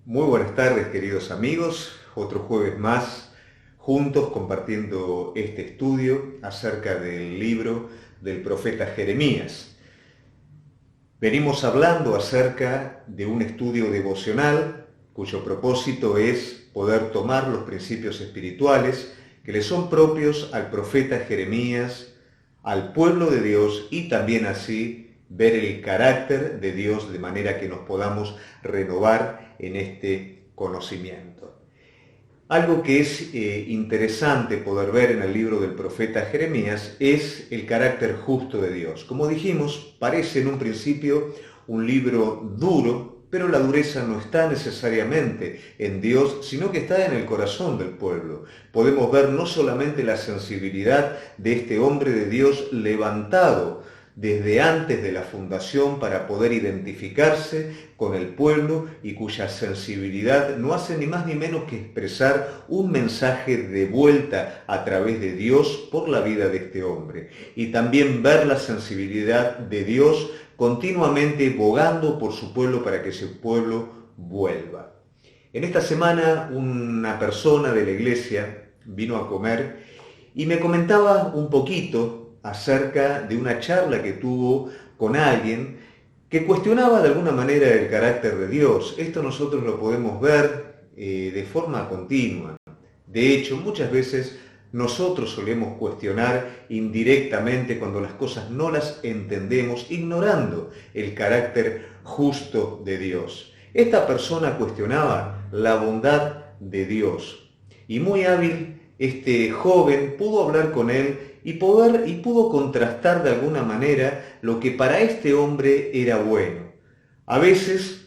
Muy buenas tardes, queridos amigos, otro jueves más, juntos compartiendo este estudio acerca del libro del profeta Jeremías. Venimos hablando acerca de un estudio devocional cuyo propósito es poder tomar los principios espirituales que le son propios al profeta Jeremías, al pueblo de Dios y también así ver el carácter de Dios de manera que nos podamos renovar en este conocimiento. Algo que es interesante poder ver en el libro del profeta Jeremías es el carácter justo de Dios. Como dijimos, parece en un principio un libro duro, pero la dureza no está necesariamente en Dios, sino que está en el corazón del pueblo. Podemos ver no solamente la sensibilidad de este hombre de Dios levantado desde antes de la fundación para poder identificarse con el pueblo y cuya sensibilidad no hace ni más ni menos que expresar un mensaje de vuelta a través de Dios por la vida de este hombre. Y también ver la sensibilidad de Dios continuamente bogando por su pueblo para que ese pueblo vuelva. En esta semana una persona de la iglesia vino a comer y me comentaba un poquito acerca de una charla que tuvo con alguien que cuestionaba de alguna manera el carácter de Dios. Esto nosotros lo podemos ver de forma continua. De hecho, muchas veces nosotros solemos cuestionar indirectamente cuando las cosas no las entendemos, ignorando el carácter justo de Dios. Esta persona cuestionaba la bondad de Dios y muy hábil este joven pudo hablar con él y pudo contrastar de alguna manera lo que para este hombre era bueno. A veces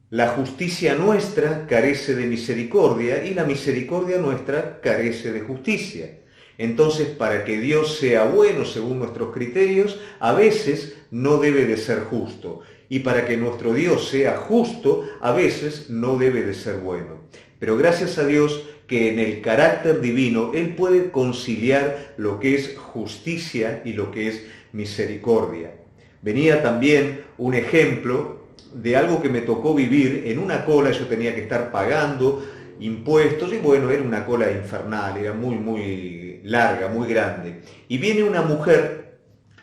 la justicia nuestra carece de misericordia y la misericordia nuestra carece de justicia. Entonces, para que Dios sea bueno según nuestros criterios, a veces no debe de ser justo. Y para que nuestro Dios sea justo, a veces no debe de ser bueno. Pero gracias a Dios que en el carácter divino Él puede conciliar lo que es justicia y lo que es misericordia. Venía también un ejemplo de algo que me tocó vivir en una cola. Yo tenía que estar pagando impuestos y bueno, era una cola infernal, era muy larga, muy grande. Y viene una mujer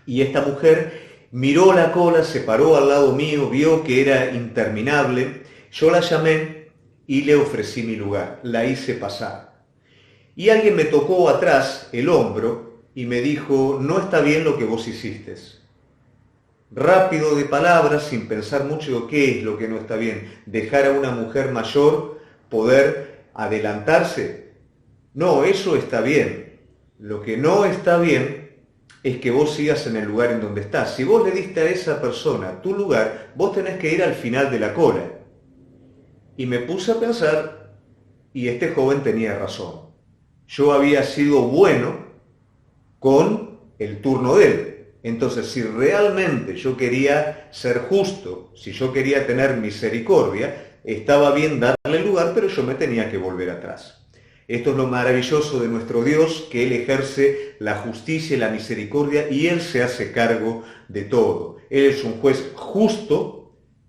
y esta mujer miró la cola, se paró al lado mío, vio que era interminable. Yo la llamé y le ofrecí mi lugar, la hice pasar. Y alguien me tocó atrás el hombro y me dijo, no está bien lo que vos hiciste. Rápido de palabras, sin pensar mucho, ¿qué es lo que no está bien? ¿Dejar a una mujer mayor poder adelantarse? No, eso está bien. Lo que no está bien es que vos sigas en el lugar en donde estás. Si vos le diste a esa persona tu lugar, vos tenés que ir al final de la cola. Y me puse a pensar, y este joven tenía razón. Yo había sido bueno con el turno de él. Entonces, si realmente yo quería ser justo, si yo quería tener misericordia, estaba bien darle lugar, pero yo me tenía que volver atrás. Esto es lo maravilloso de nuestro Dios, que Él ejerce la justicia y la misericordia y Él se hace cargo de todo. Él es un juez justo,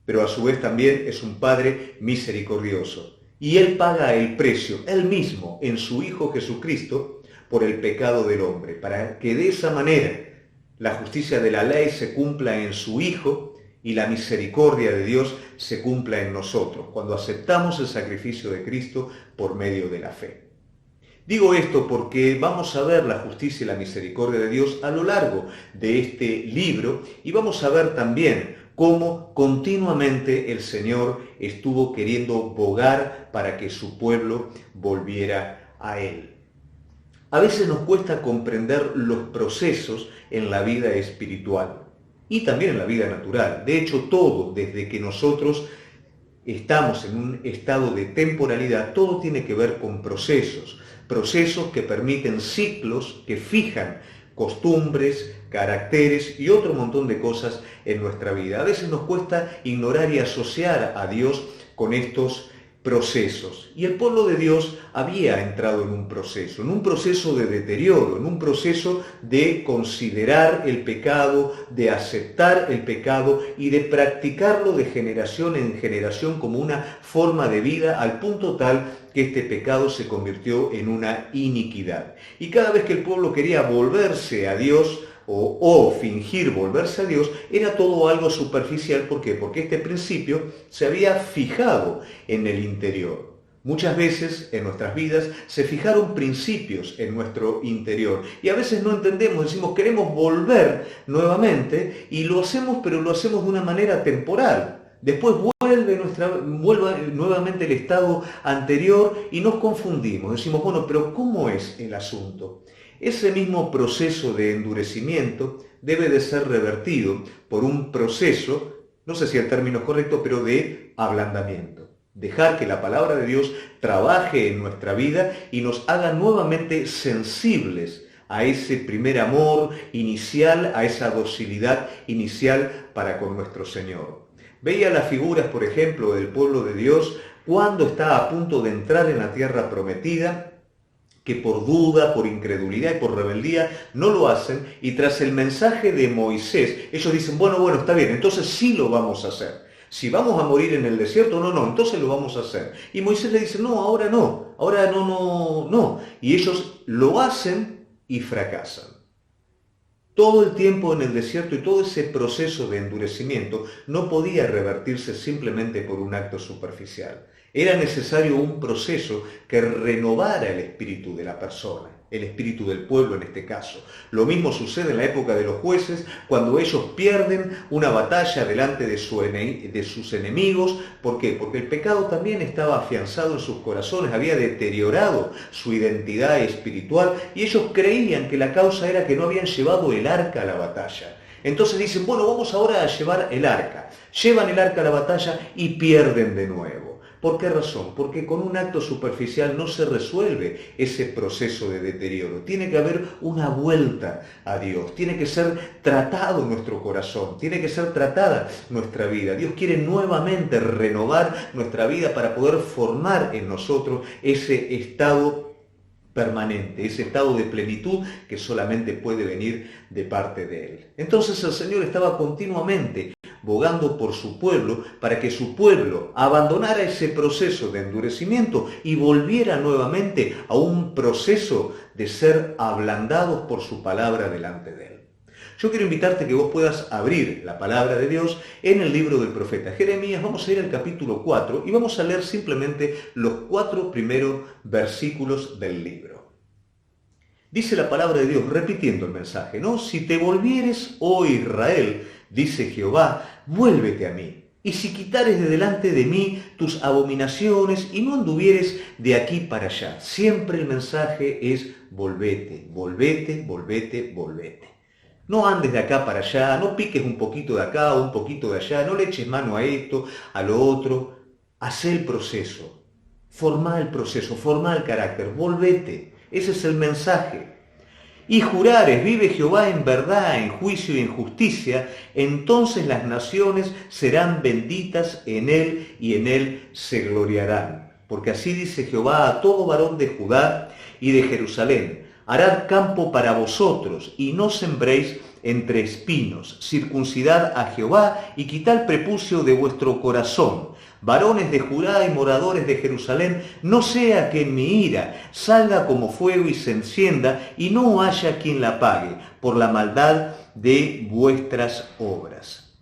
pero a su vez también es un Padre misericordioso. Y Él paga el precio, Él mismo, en su Hijo Jesucristo, por el pecado del hombre, para que de esa manera la justicia de la ley se cumpla en su Hijo y la misericordia de Dios se cumpla en nosotros, cuando aceptamos el sacrificio de Cristo por medio de la fe. Digo esto porque vamos a ver la justicia y la misericordia de Dios a lo largo de este libro y vamos a ver también cómo continuamente el Señor estuvo queriendo bogar para que su pueblo volviera a Él. A veces nos cuesta comprender los procesos en la vida espiritual y también en la vida natural. De hecho, todo, desde que nosotros estamos en un estado de temporalidad, todo tiene que ver con procesos. procesos que permiten ciclos, que fijan costumbres, caracteres y otro montón de cosas en nuestra vida. A veces nos cuesta ignorar y asociar a Dios con estos procesos. Y el pueblo de Dios había entrado en un proceso de deterioro, en un proceso de considerar el pecado, de aceptar el pecado y de practicarlo de generación en generación como una forma de vida, al punto tal que este pecado se convirtió en una iniquidad. Y cada vez que el pueblo quería volverse a Dios, o fingir volverse a Dios, era todo algo superficial. ¿Por qué? Porque este principio se había fijado en el interior. Muchas veces en nuestras vidas se fijaron principios en nuestro interior y a veces no entendemos, decimos queremos volver nuevamente y lo hacemos, pero lo hacemos de una manera temporal. Después vuelve nuevamente el estado anterior y nos confundimos. Decimos, bueno, pero ¿cómo es el asunto? Ese mismo proceso de endurecimiento debe de ser revertido por un proceso, no sé si el término es correcto, pero de ablandamiento. Dejar que la palabra de Dios trabaje en nuestra vida y nos haga nuevamente sensibles a ese primer amor inicial, a esa docilidad inicial para con nuestro Señor. Veía las figuras, por ejemplo, del pueblo de Dios cuando está a punto de entrar en la tierra prometida, que por duda, por incredulidad y por rebeldía no lo hacen, y tras el mensaje de Moisés, ellos dicen, bueno, está bien, entonces sí lo vamos a hacer. Si vamos a morir en el desierto, no, entonces lo vamos a hacer. Y Moisés le dice, no. Y ellos lo hacen y fracasan. Todo el tiempo en el desierto y todo ese proceso de endurecimiento no podía revertirse simplemente por un acto superficial. Era necesario un proceso que renovara el espíritu de la persona, el espíritu del pueblo en este caso. Lo mismo sucede en la época de los jueces, cuando ellos pierden una batalla delante de sus enemigos. ¿Por qué? Porque el pecado también estaba afianzado en sus corazones, había deteriorado su identidad espiritual y ellos creían que la causa era que no habían llevado el arca a la batalla. Entonces dicen, vamos ahora a llevar el arca. Llevan el arca a la batalla y pierden de nuevo. ¿Por qué razón? Porque con un acto superficial no se resuelve ese proceso de deterioro. Tiene que haber una vuelta a Dios, tiene que ser tratado nuestro corazón, tiene que ser tratada nuestra vida. Dios quiere nuevamente renovar nuestra vida para poder formar en nosotros ese estado permanente, ese estado de plenitud que solamente puede venir de parte de Él. Entonces el Señor estaba continuamente bogando por su pueblo para que su pueblo abandonara ese proceso de endurecimiento y volviera nuevamente a un proceso de ser ablandados por su palabra delante de Él. Yo quiero invitarte que vos puedas abrir la palabra de Dios en el libro del profeta Jeremías. Vamos a ir al capítulo 4 y vamos a leer simplemente los 4 primeros versículos del libro. Dice la palabra de Dios, repitiendo el mensaje, ¿no? Si te volvieres, oh Israel, dice Jehová, vuélvete a mí. Y si quitares de delante de mí tus abominaciones y no anduvieres de aquí para allá. Siempre el mensaje es volvete, volvete, volvete, volvete. No andes de acá para allá, no piques un poquito de acá o un poquito de allá, no le eches mano a esto, a lo otro. Hacé el proceso, formá el proceso, formá el carácter, volvete. Ese es el mensaje. Y jurares, vive Jehová en verdad, en juicio y en justicia, entonces las naciones serán benditas en él y en él se gloriarán. Porque así dice Jehová a todo varón de Judá y de Jerusalén, harad campo para vosotros y no sembréis entre espinos, circuncidad a Jehová y quitad el prepucio de vuestro corazón. Varones de Judá y moradores de Jerusalén, no sea que en mi ira salga como fuego y se encienda y no haya quien la pague por la maldad de vuestras obras.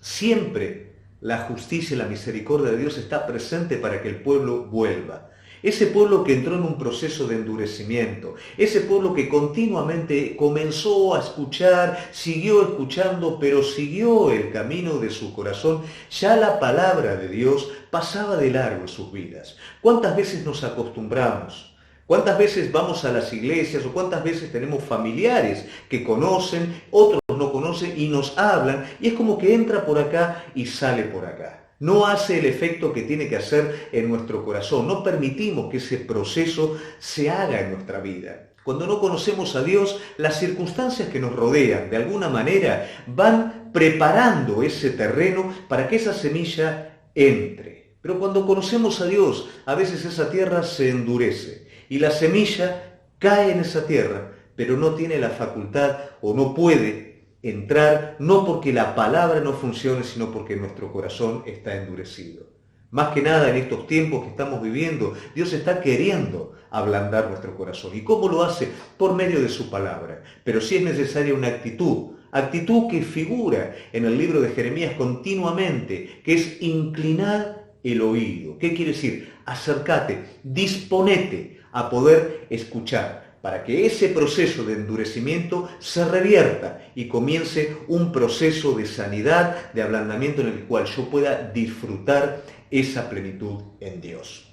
Siempre la justicia y la misericordia de Dios está presente para que el pueblo vuelva. Ese pueblo que entró en un proceso de endurecimiento, ese pueblo que continuamente comenzó a escuchar, siguió escuchando, pero siguió el camino de su corazón, ya la palabra de Dios pasaba de largo en sus vidas. ¿Cuántas veces nos acostumbramos? ¿Cuántas veces vamos a las iglesias o cuántas veces tenemos familiares que conocen, otros no conocen y nos hablan y es como que entra por acá y sale por acá? no hace el efecto que tiene que hacer en nuestro corazón, no permitimos que ese proceso se haga en nuestra vida. Cuando no conocemos a Dios, las circunstancias que nos rodean, de alguna manera, van preparando ese terreno para que esa semilla entre. Pero cuando conocemos a Dios, a veces esa tierra se endurece y la semilla cae en esa tierra, pero no tiene la facultad o no puede entrar, no porque la palabra no funcione, sino porque nuestro corazón está endurecido. Más que nada en estos tiempos que estamos viviendo, Dios está queriendo ablandar nuestro corazón. ¿Y cómo lo hace? Por medio de su palabra. Pero sí es necesaria una actitud que figura en el libro de Jeremías continuamente, que es inclinar el oído. ¿Qué quiere decir? Acércate, disponete a poder escuchar, para que ese proceso de endurecimiento se revierta y comience un proceso de sanidad, de ablandamiento en el cual yo pueda disfrutar esa plenitud en Dios.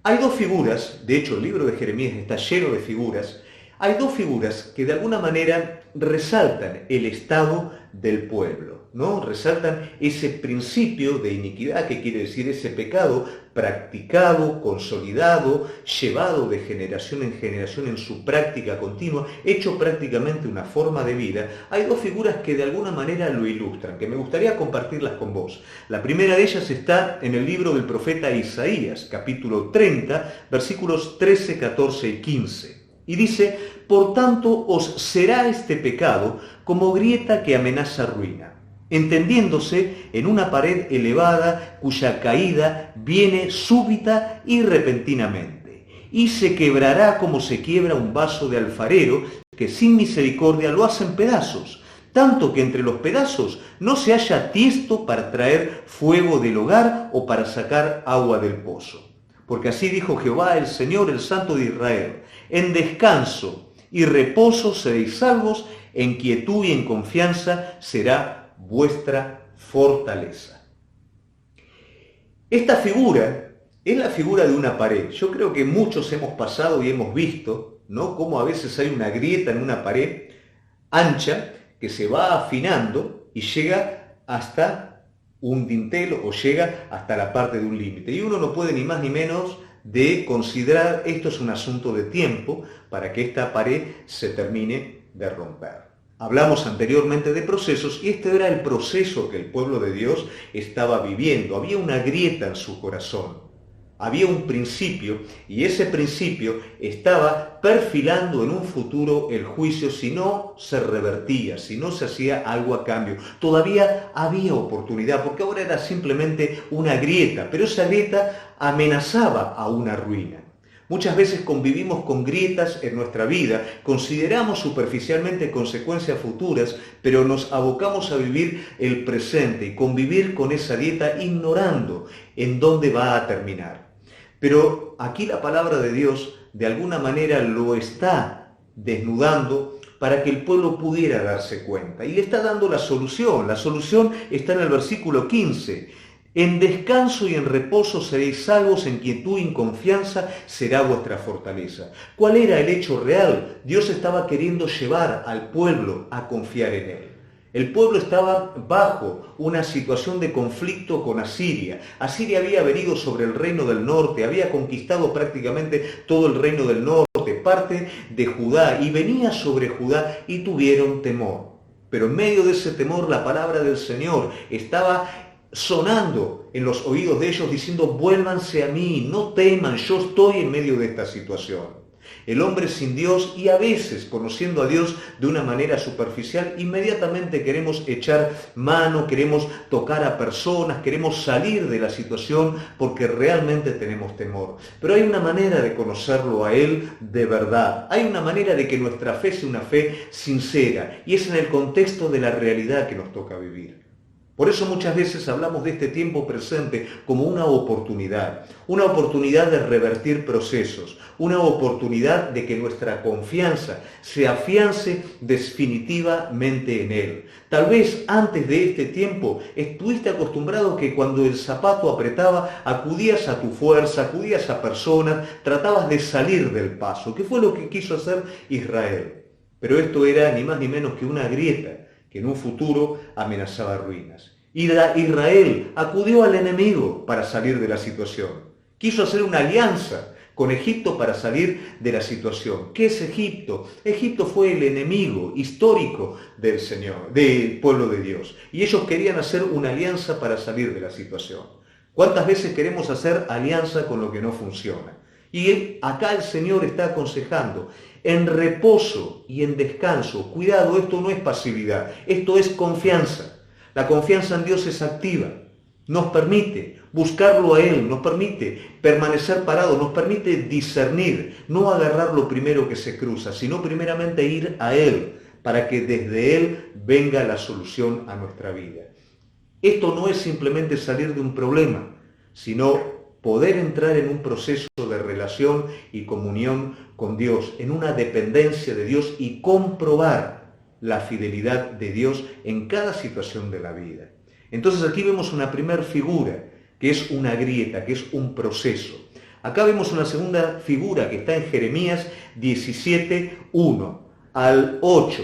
Hay dos figuras, de hecho el libro de Jeremías está lleno de figuras, hay dos figuras que de alguna manera resaltan el estado del pueblo, ¿no? Resaltan ese principio de iniquidad, que quiere decir ese pecado practicado, consolidado, llevado de generación en generación en su práctica continua, hecho prácticamente una forma de vida. Hay dos figuras que de alguna manera lo ilustran, que me gustaría compartirlas con vos. La primera de ellas está en el libro del profeta Isaías, capítulo 30, versículos 13, 14 y 15. Y dice: por tanto os será este pecado como grieta que amenaza ruina, entendiéndose en una pared elevada cuya caída viene súbita y repentinamente, y se quebrará como se quiebra un vaso de alfarero, que sin misericordia lo hace en pedazos, tanto que entre los pedazos no se halla tiesto para traer fuego del hogar o para sacar agua del pozo. Porque así dijo Jehová, el Señor, el Santo de Israel: en descanso y reposo seréis salvos, en quietud y en confianza será vuestra fortaleza. Esta figura es la figura de una pared. Yo creo que muchos hemos pasado y hemos visto, ¿no?, cómo a veces hay una grieta en una pared ancha que se va afinando y llega hasta un dintel o llega hasta la parte de un límite. Y uno no puede ni más ni menos de considerar esto es un asunto de tiempo para que esta pared se termine de romper. Hablamos anteriormente de procesos y este era el proceso que el pueblo de Dios estaba viviendo. Había una grieta en su corazón. Había un principio y ese principio estaba perfilando en un futuro el juicio si no se revertía, si no se hacía algo a cambio. Todavía había oportunidad, porque ahora era simplemente una grieta, pero esa grieta amenazaba a una ruina. Muchas veces convivimos con grietas en nuestra vida, consideramos superficialmente consecuencias futuras, pero nos abocamos a vivir el presente y convivir con esa grieta ignorando en dónde va a terminar. Pero aquí la palabra de Dios de alguna manera lo está desnudando para que el pueblo pudiera darse cuenta. Y le está dando la solución. La solución está en el versículo 15. En descanso y en reposo seréis salvos, en quietud y en confianza será vuestra fortaleza. ¿Cuál era el hecho real? Dios estaba queriendo llevar al pueblo a confiar en Él. El pueblo estaba bajo una situación de conflicto con Asiria. Asiria había venido sobre el reino del norte, había conquistado prácticamente todo el reino del norte, parte de Judá, y venía sobre Judá y tuvieron temor. Pero en medio de ese temor la palabra del Señor estaba sonando en los oídos de ellos diciendo: vuélvanse a mí, no teman, yo estoy en medio de esta situación. El hombre sin Dios, y a veces conociendo a Dios de una manera superficial, inmediatamente queremos echar mano, queremos tocar a personas, queremos salir de la situación porque realmente tenemos temor. Pero hay una manera de conocerlo a Él de verdad. Hay una manera de que nuestra fe sea una fe sincera, y es en el contexto de la realidad que nos toca vivir. Por eso muchas veces hablamos de este tiempo presente como una oportunidad de revertir procesos, una oportunidad de que nuestra confianza se afiance definitivamente en Él. Tal vez antes de este tiempo estuviste acostumbrado que cuando el zapato apretaba acudías a tu fuerza, acudías a personas, tratabas de salir del paso, que fue lo que quiso hacer Israel. Pero esto era ni más ni menos que una grieta que en un futuro amenazaba ruinas. Israel acudió al enemigo para salir de la situación. Quiso hacer una alianza con Egipto para salir de la situación. ¿Qué es Egipto? Egipto fue el enemigo histórico del Señor, del pueblo de Dios. Y ellos querían hacer una alianza para salir de la situación. ¿Cuántas veces queremos hacer alianza con lo que no funciona? Y acá el Señor está aconsejando, en reposo y en descanso. Cuidado, esto no es pasividad, esto es confianza. La confianza en Dios es activa. Nos permite buscarlo a Él, nos permite permanecer parados, nos permite discernir, no agarrar lo primero que se cruza, sino primeramente ir a Él, para que desde Él venga la solución a nuestra vida. Esto no es simplemente salir de un problema, sino poder entrar en un proceso de relación y comunión con Dios, en una dependencia de Dios y comprobar la fidelidad de Dios en cada situación de la vida. Entonces aquí vemos una primera figura, que es una grieta, que es un proceso. Acá vemos una segunda figura que está en Jeremías 17, 1 al 8.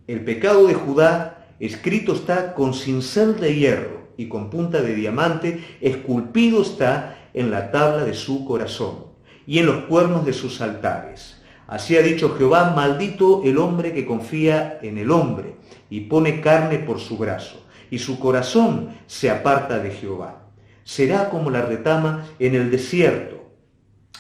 El pecado de Judá escrito está con cincel de hierro y con punta de diamante, esculpido está en la tabla de su corazón y en los cuernos de sus altares. Así ha dicho Jehová: maldito el hombre que confía en el hombre y pone carne por su brazo, y su corazón se aparta de Jehová. Será como la retama en el desierto.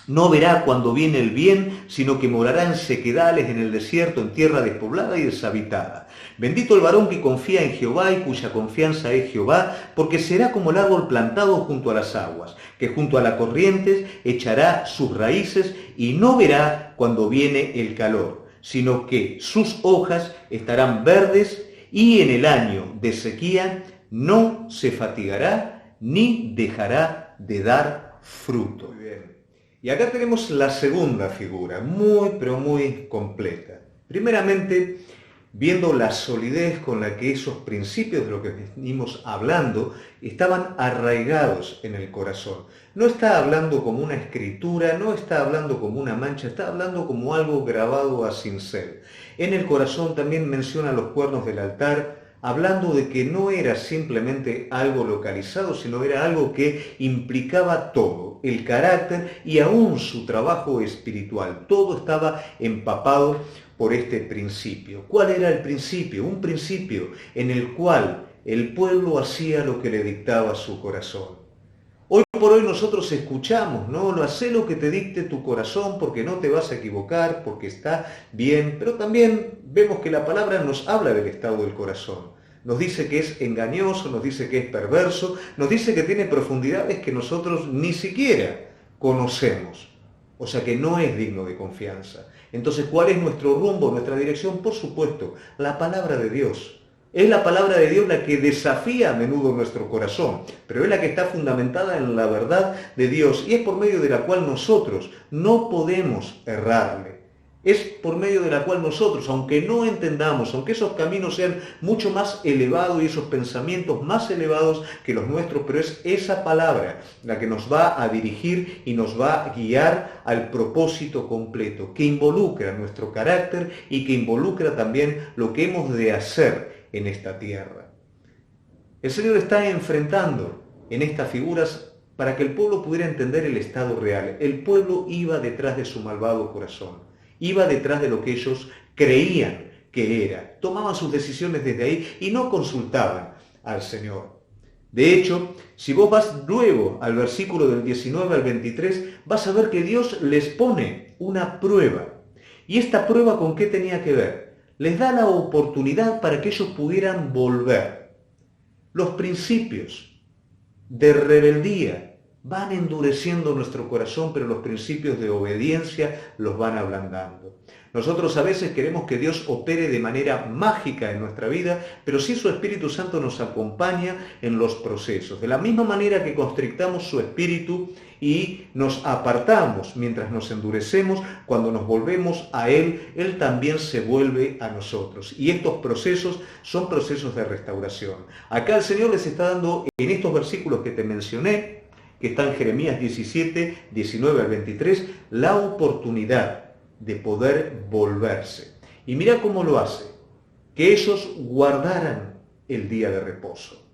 No verá cuando viene el bien, sino que morará en sequedales en el desierto, en tierra despoblada y deshabitada. Bendito el varón que confía en Jehová y cuya confianza es Jehová, porque será como el árbol plantado junto a las aguas, que junto a las corrientes echará sus raíces y no verá cuando viene el calor, sino que sus hojas estarán verdes y en el año de sequía no se fatigará ni dejará de dar fruto. Muy bien. Y acá tenemos la segunda figura, muy pero muy completa. Primeramente, viendo la solidez con la que esos principios de lo que venimos hablando estaban arraigados en el corazón. No está hablando como una escritura, no está hablando como una mancha, está hablando como algo grabado a cincel. En el corazón también menciona los cuernos del altar, hablando de que no era simplemente algo localizado, sino era algo que implicaba todo, el carácter y aún su trabajo espiritual. Todo estaba empapado por este principio. ¿Cuál era el principio? Un principio en el cual el pueblo hacía lo que le dictaba su corazón. Hoy por hoy nosotros escuchamos, ¿no? Hacé lo que te dicte tu corazón porque no te vas a equivocar, porque está bien, pero también vemos que la palabra nos habla del estado del corazón. Nos dice que es engañoso, nos dice que es perverso, nos dice que tiene profundidades que nosotros ni siquiera conocemos. O sea que no es digno de confianza. Entonces, ¿cuál es nuestro rumbo, nuestra dirección? Por supuesto, la palabra de Dios. Es la palabra de Dios la que desafía a menudo nuestro corazón, pero es la que está fundamentada en la verdad de Dios y es por medio de la cual nosotros no podemos errarle. Es por medio de la cual nosotros, aunque no entendamos, aunque esos caminos sean mucho más elevados y esos pensamientos más elevados que los nuestros, pero es esa palabra la que nos va a dirigir y nos va a guiar al propósito completo, que involucra nuestro carácter y que involucra también lo que hemos de hacer en esta tierra. El Señor está enfrentando en estas figuras para que el pueblo pudiera entender el estado real. El pueblo iba detrás de su malvado corazón, iba detrás de lo que ellos creían que era. Tomaban sus decisiones desde ahí y no consultaban al Señor. De hecho, si vos vas luego al versículo del 19 al 23, vas a ver que Dios les pone una prueba. ¿Y esta prueba con qué tenía que ver? Les da la oportunidad para que ellos pudieran volver. Los principios de rebeldía van endureciendo nuestro corazón, pero los principios de obediencia los van ablandando. Nosotros a veces queremos que Dios opere de manera mágica en nuestra vida, pero sí su Espíritu Santo nos acompaña en los procesos. De la misma manera que constrictamos su Espíritu y nos apartamos mientras nos endurecemos, cuando nos volvemos a Él, Él también se vuelve a nosotros. Y estos procesos son procesos de restauración. Acá el Señor les está dando, en estos versículos que te mencioné, que están en Jeremías 17, 19 al 23, la oportunidad de poder volverse. Y mira cómo lo hace, que ellos guardaran el día de reposo.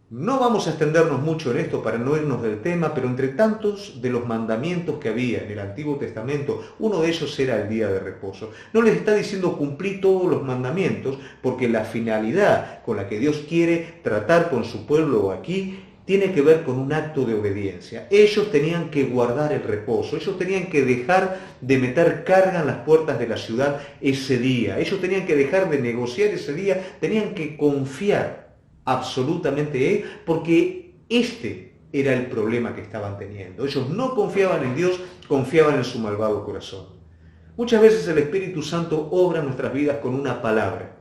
No vamos a extendernos mucho en esto para no irnos del tema, pero entre tantos de los mandamientos que había en el Antiguo Testamento, uno de ellos era el día de reposo. No les está diciendo cumplir todos los mandamientos, porque la finalidad con la que Dios quiere tratar con su pueblo aquí tiene que ver con un acto de obediencia. Ellos tenían que guardar el reposo, ellos tenían que dejar de meter carga en las puertas de la ciudad ese día, ellos tenían que dejar de negociar ese día, tenían que confiar absolutamente porque este era el problema que estaban teniendo. Ellos no confiaban en Dios, confiaban en su malvado corazón. Muchas veces el Espíritu Santo obra en nuestras vidas con una palabra.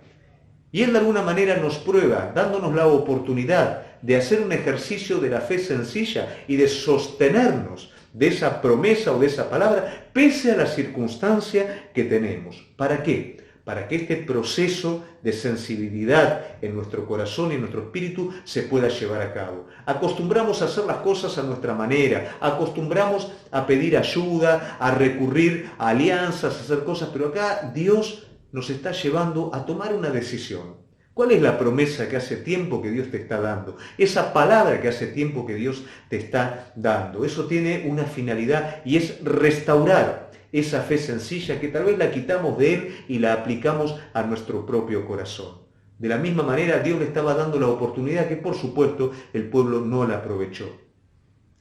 Y Él de alguna manera nos prueba, dándonos la oportunidad de hacer un ejercicio de la fe sencilla y de sostenernos de esa promesa o de esa palabra, pese a la circunstancia que tenemos. ¿Para qué? Para que este proceso de sensibilidad en nuestro corazón y en nuestro espíritu se pueda llevar a cabo. Acostumbramos a hacer las cosas a nuestra manera, acostumbramos a pedir ayuda, a recurrir a alianzas, a hacer cosas, pero acá Dios nos está llevando a tomar una decisión. ¿Cuál es la promesa que hace tiempo que Dios te está dando? Esa palabra que hace tiempo que Dios te está dando. Eso tiene una finalidad y es restaurar esa fe sencilla que tal vez la quitamos de Él y la aplicamos a nuestro propio corazón. De la misma manera, Dios le estaba dando la oportunidad que, por supuesto, el pueblo no la aprovechó.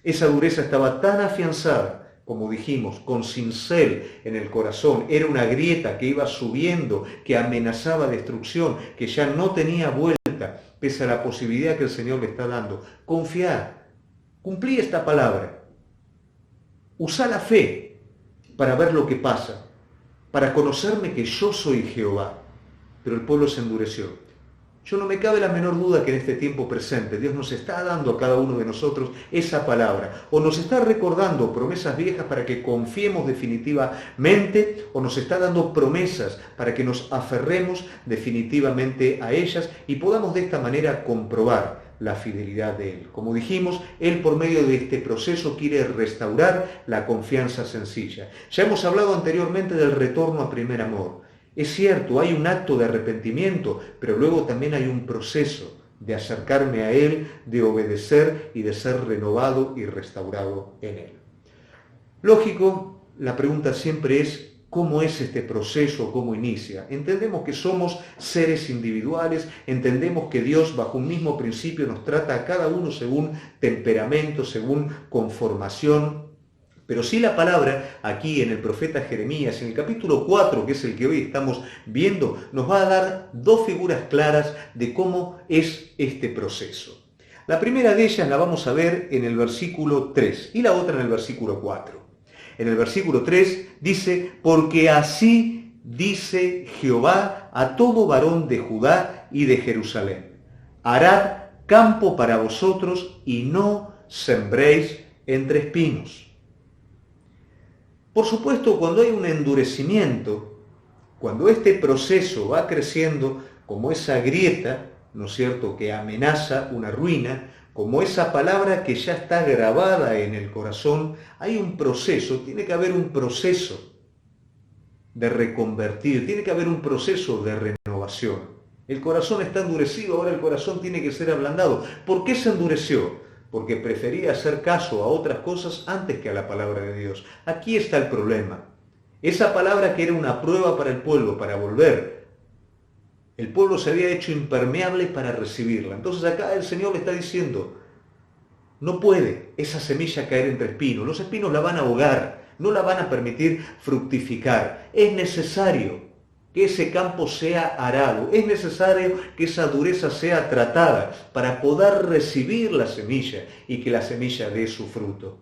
Esa dureza estaba tan afianzada, como dijimos, con cincel en el corazón. Era una grieta que iba subiendo, que amenazaba destrucción, que ya no tenía vuelta, pese a la posibilidad que el Señor le está dando. Confiar, cumplí esta palabra, usá la fe para ver lo que pasa, para conocerme que yo soy Jehová. Pero el pueblo se endureció. Yo no me cabe la menor duda que en este tiempo presente Dios nos está dando a cada uno de nosotros esa palabra, o nos está recordando promesas viejas para que confiemos definitivamente, o nos está dando promesas para que nos aferremos definitivamente a ellas y podamos de esta manera comprobar la fidelidad de Él. Como dijimos, Él por medio de este proceso quiere restaurar la confianza sencilla. Ya hemos hablado anteriormente del retorno a primer amor. Es cierto, hay un acto de arrepentimiento, pero luego también hay un proceso de acercarme a Él, de obedecer y de ser renovado y restaurado en Él. Lógico, la pregunta siempre es, ¿cómo es este proceso? ¿Cómo inicia? Entendemos que somos seres individuales, entendemos que Dios bajo un mismo principio nos trata a cada uno según temperamento, según conformación. Pero sí la palabra aquí en el profeta Jeremías, en el capítulo 4, que es el que hoy estamos viendo, nos va a dar dos figuras claras de cómo es este proceso. La primera de ellas la vamos a ver en el versículo 3 y la otra en el versículo 4. En el versículo 3 dice, porque así dice Jehová a todo varón de Judá y de Jerusalén, harad campo para vosotros y no sembréis entre espinos. Por supuesto, cuando hay un endurecimiento, cuando este proceso va creciendo como esa grieta, ¿no es cierto?, que amenaza una ruina, como esa palabra que ya está grabada en el corazón, hay un proceso, tiene que haber un proceso de reconvertir, tiene que haber un proceso de renovación. El corazón está endurecido, ahora el corazón tiene que ser ablandado. ¿Por qué se endureció? Porque prefería hacer caso a otras cosas antes que a la palabra de Dios. Aquí está el problema. Esa palabra que era una prueba para el pueblo, para volver, el pueblo se había hecho impermeable para recibirla. Entonces acá el Señor le está diciendo, no puede esa semilla caer entre espinos. Los espinos la van a ahogar, no la van a permitir fructificar. Es necesario que ese campo sea arado, es necesario que esa dureza sea tratada para poder recibir la semilla y que la semilla dé su fruto.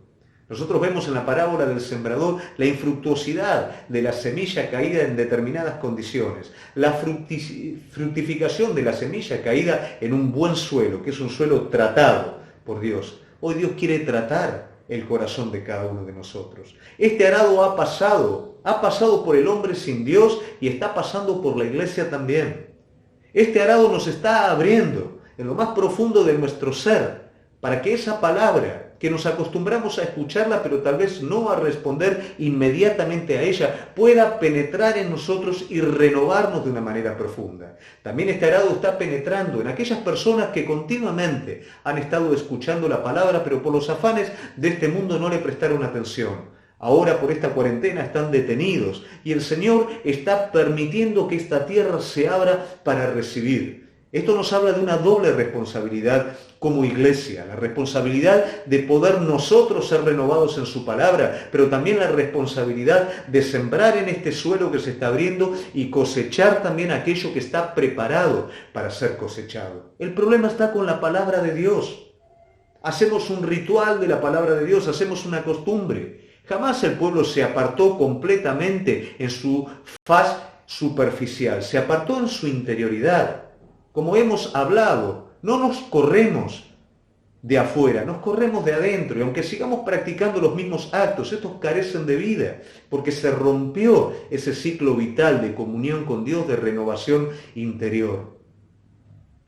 Nosotros vemos en la parábola del sembrador la infructuosidad de la semilla caída en determinadas condiciones, la fructificación de la semilla caída en un buen suelo, que es un suelo tratado por Dios. Hoy Dios quiere tratar el corazón de cada uno de nosotros. Este arado ha pasado por el hombre sin Dios y está pasando por la iglesia también. Este arado nos está abriendo en lo más profundo de nuestro ser para que esa palabra, que nos acostumbramos a escucharla, pero tal vez no a responder inmediatamente a ella, pueda penetrar en nosotros y renovarnos de una manera profunda. También este arado está penetrando en aquellas personas que continuamente han estado escuchando la palabra, pero por los afanes de este mundo no le prestaron atención. Ahora por esta cuarentena están detenidos y el Señor está permitiendo que esta tierra se abra para recibir. Esto nos habla de una doble responsabilidad como iglesia, la responsabilidad de poder nosotros ser renovados en su palabra, pero también la responsabilidad de sembrar en este suelo que se está abriendo y cosechar también aquello que está preparado para ser cosechado. El problema está con la palabra de Dios. Hacemos un ritual de la palabra de Dios, hacemos una costumbre. Jamás el pueblo se apartó completamente en su faz superficial, se apartó en su interioridad. Como hemos hablado, no nos corremos de afuera, nos corremos de adentro. Y aunque sigamos practicando los mismos actos, estos carecen de vida, porque se rompió ese ciclo vital de comunión con Dios, de renovación interior.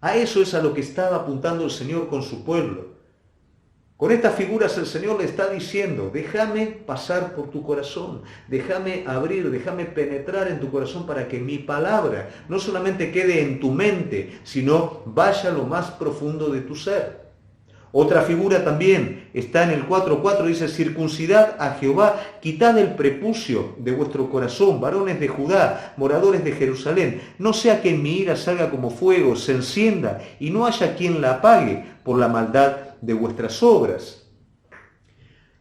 A eso es a lo que estaba apuntando el Señor con su pueblo. Con estas figuras el Señor le está diciendo, déjame pasar por tu corazón, déjame abrir, déjame penetrar en tu corazón para que mi palabra no solamente quede en tu mente, sino vaya a lo más profundo de tu ser. Otra figura también está en el 4:4, dice, circuncidad a Jehová, quitad el prepucio de vuestro corazón, varones de Judá, moradores de Jerusalén, no sea que mi ira salga como fuego, se encienda y no haya quien la apague por la maldad de vuestras obras.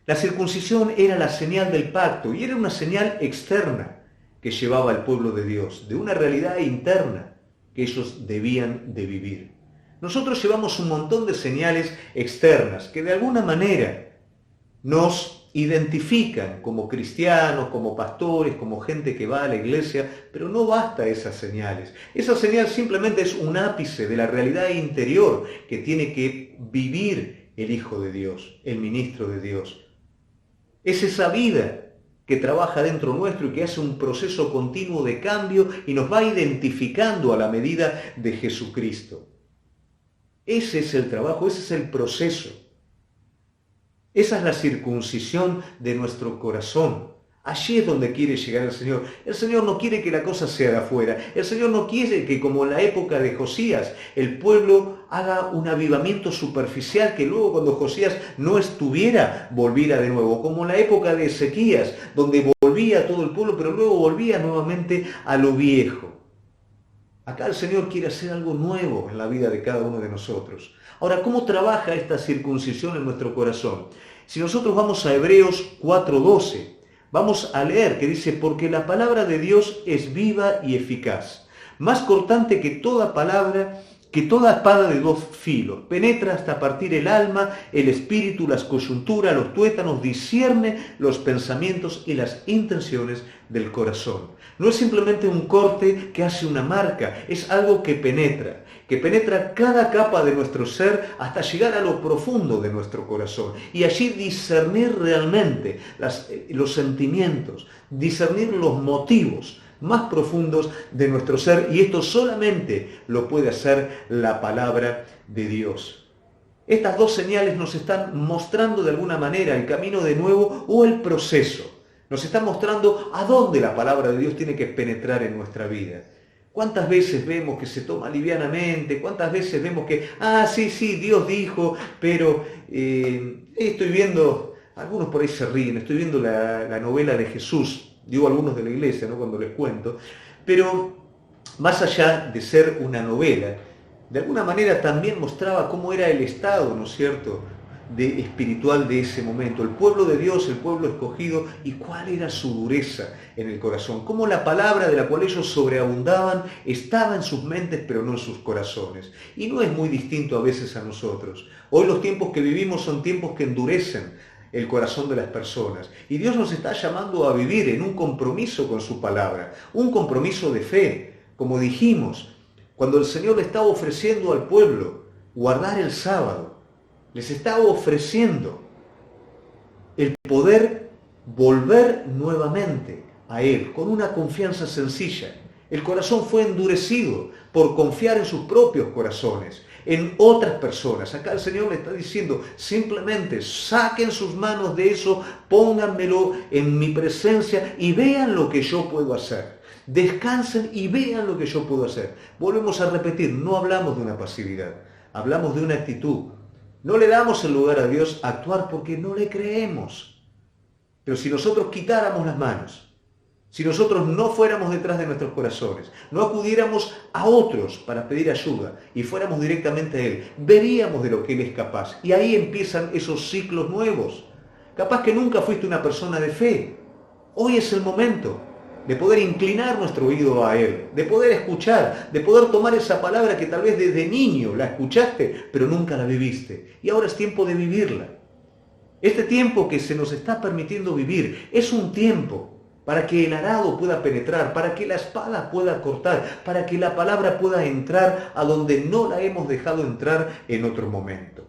La circuncisión era la señal del pacto y era una señal externa que llevaba al pueblo de Dios, de una realidad interna que ellos debían de vivir. Nosotros llevamos un montón de señales externas que de alguna manera nos identifican como cristianos, como pastores, como gente que va a la iglesia, pero no basta esas señales. Esa señal simplemente es un ápice de la realidad interior que tiene que vivir el Hijo de Dios, el ministro de Dios. Es esa vida que trabaja dentro nuestro y que hace un proceso continuo de cambio y nos va identificando a la medida de Jesucristo. Ese es el trabajo, ese es el proceso. Esa es la circuncisión de nuestro corazón. Allí es donde quiere llegar el Señor. El Señor no quiere que la cosa sea de afuera. El Señor no quiere que, como en la época de Josías, el pueblo haga un avivamiento superficial que luego cuando Josías no estuviera, volviera de nuevo. Como en la época de Ezequías, donde volvía todo el pueblo, pero luego volvía nuevamente a lo viejo. Acá el Señor quiere hacer algo nuevo en la vida de cada uno de nosotros. Ahora, ¿cómo trabaja esta circuncisión en nuestro corazón? Si nosotros vamos a Hebreos 4:12, vamos a leer que dice, porque la palabra de Dios es viva y eficaz, más cortante que toda palabra, que toda espada de dos filos, penetra hasta partir el alma, el espíritu, las coyunturas, los tuétanos, discierne los pensamientos y las intenciones del corazón. No es simplemente un corte que hace una marca, es algo que penetra cada capa de nuestro ser hasta llegar a lo profundo de nuestro corazón y allí discernir realmente los sentimientos, discernir los motivos más profundos de nuestro ser, y esto solamente lo puede hacer la palabra de Dios. Estas dos señales nos están mostrando de alguna manera el camino de nuevo o el proceso. Nos está mostrando a dónde la palabra de Dios tiene que penetrar en nuestra vida. ¿Cuántas veces vemos que se toma livianamente? ¿Cuántas veces vemos que, sí, Dios dijo, pero estoy viendo, algunos por ahí se ríen, estoy viendo la novela de Jesús, digo algunos de la iglesia, ¿no?, cuando les cuento, pero más allá de ser una novela, de alguna manera también mostraba cómo era el estado, ¿no es cierto?, espiritual de ese momento, el pueblo de Dios, el pueblo escogido, y cuál era su dureza en el corazón, cómo la palabra de la cual ellos sobreabundaban estaba en sus mentes pero no en sus corazones. Y no es muy distinto a veces a nosotros. Hoy los tiempos que vivimos son tiempos que endurecen el corazón de las personas, y Dios nos está llamando a vivir en un compromiso con su palabra, un compromiso de fe, como dijimos, cuando el Señor le estaba ofreciendo al pueblo guardar el sábado. Les estaba ofreciendo el poder volver nuevamente a Él con una confianza sencilla. El corazón fue endurecido por confiar en sus propios corazones. en otras personas. Acá el Señor le está diciendo, simplemente saquen sus manos de eso, pónganmelo en mi presencia y vean lo que yo puedo hacer. Descansen y vean lo que yo puedo hacer. Volvemos a repetir, no hablamos de una pasividad, hablamos de una actitud. No le damos el lugar a Dios a actuar porque no le creemos. Pero si nosotros quitáramos las manos, si nosotros no fuéramos detrás de nuestros corazones, no acudiéramos a otros para pedir ayuda y fuéramos directamente a Él, veríamos de lo que Él es capaz. Y ahí empiezan esos ciclos nuevos. Capaz que nunca fuiste una persona de fe. Hoy es el momento de poder inclinar nuestro oído a Él, de poder escuchar, de poder tomar esa palabra que tal vez desde niño la escuchaste, pero nunca la viviste. Y ahora es tiempo de vivirla. Este tiempo que se nos está permitiendo vivir es un tiempo para que el arado pueda penetrar, para que la espada pueda cortar, para que la palabra pueda entrar a donde no la hemos dejado entrar en otro momento.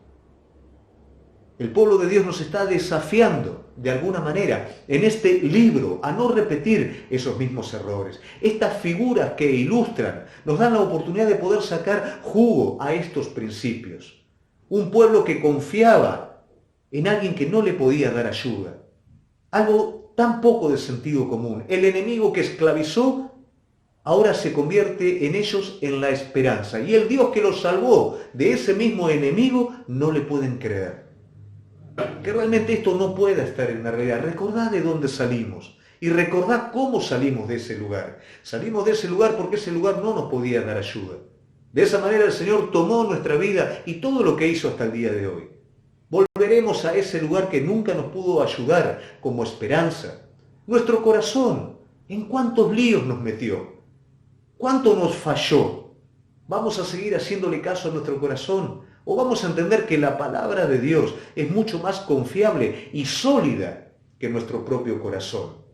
El pueblo de Dios nos está desafiando, de alguna manera, en este libro, a no repetir esos mismos errores. Estas figuras que ilustran nos dan la oportunidad de poder sacar jugo a estos principios. Un pueblo que confiaba en alguien que no le podía dar ayuda. Algo tan poco de sentido común. El enemigo que esclavizó ahora se convierte en ellos en la esperanza. Y el Dios que los salvó de ese mismo enemigo no le pueden creer. Que realmente esto no pueda estar en la realidad. Recordad de dónde salimos y recordad cómo salimos de ese lugar. Salimos de ese lugar porque ese lugar no nos podía dar ayuda. De esa manera el Señor tomó nuestra vida y todo lo que hizo hasta el día de hoy. Volveremos a ese lugar que nunca nos pudo ayudar como esperanza. Nuestro corazón, ¿en cuántos líos nos metió? ¿Cuánto nos falló? ¿Vamos a seguir haciéndole caso a nuestro corazón? ¿O vamos a entender que la palabra de Dios es mucho más confiable y sólida que nuestro propio corazón?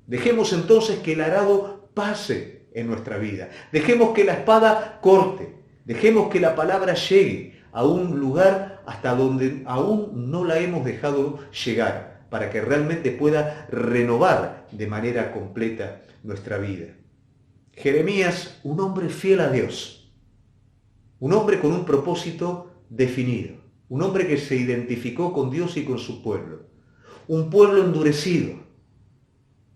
Dejemos entonces que el arado pase en nuestra vida. Dejemos que la espada corte. Dejemos que la palabra llegue a un lugar hasta donde aún no la hemos dejado llegar, para que realmente pueda renovar de manera completa nuestra vida. Jeremías, un hombre fiel a Dios, un hombre con un propósito definido, un hombre que se identificó con Dios y con su pueblo, un pueblo endurecido,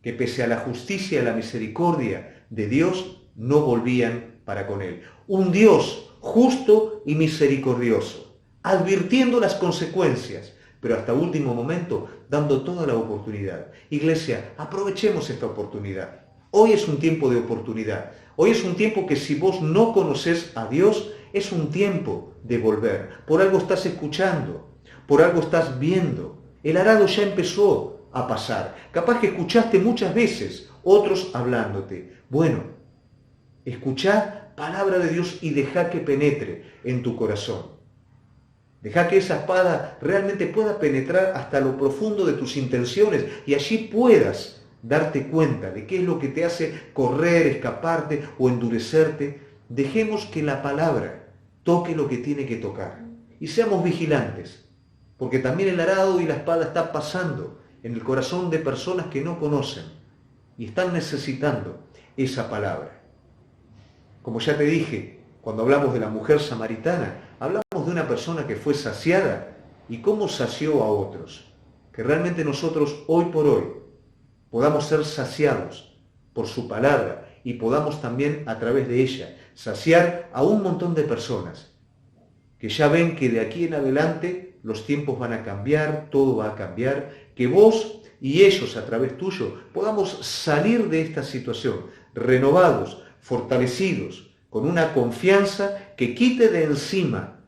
que pese a la justicia y a la misericordia de Dios, no volvían para con él. Un Dios justo y misericordioso, advirtiendo las consecuencias, pero hasta último momento dando toda la oportunidad. Iglesia, aprovechemos esta oportunidad. Hoy es un tiempo de oportunidad. Hoy es un tiempo que si vos no conoces a Dios, es un tiempo de volver. Por algo estás escuchando, por algo estás viendo. El arado ya empezó a pasar. Capaz que escuchaste muchas veces otros hablándote. Bueno, escuchá palabra de Dios y deja que penetre en tu corazón. Deja que esa espada realmente pueda penetrar hasta lo profundo de tus intenciones y allí puedas darte cuenta de qué es lo que te hace correr, escaparte o endurecerte. Dejemos que la palabra toque lo que tiene que tocar y seamos vigilantes, porque también el arado y la espada está pasando en el corazón de personas que no conocen y están necesitando esa palabra. Como ya te dije, cuando hablamos de la mujer samaritana, hablamos de una persona que fue saciada y cómo sació a otros. Que realmente nosotros hoy por hoy podamos ser saciados por su palabra y podamos también a través de ella saciar a un montón de personas que ya ven que de aquí en adelante los tiempos van a cambiar, todo va a cambiar, que vos y ellos a través tuyo podamos salir de esta situación renovados, fortalecidos, con una confianza que quite de encima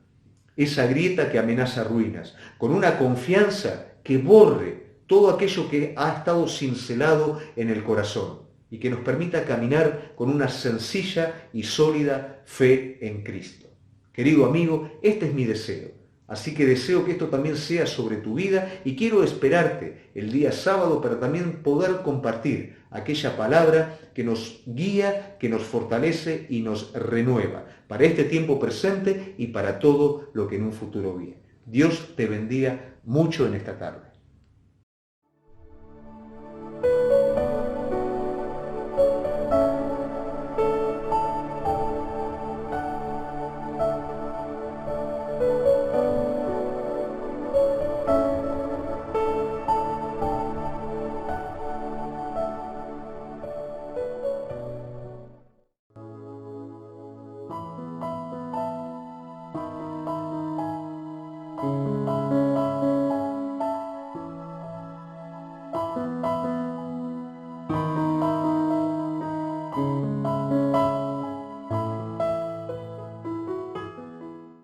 esa grieta que amenaza ruinas, con una confianza que borre todo aquello que ha estado cincelado en el corazón y que nos permita caminar con una sencilla y sólida fe en Cristo. Querido amigo, este es mi deseo. Así que deseo que esto también sea sobre tu vida y quiero esperarte el día sábado para también poder compartir aquella palabra que nos guía, que nos fortalece y nos renueva para este tiempo presente y para todo lo que en un futuro viene. Dios te bendiga mucho en esta tarde.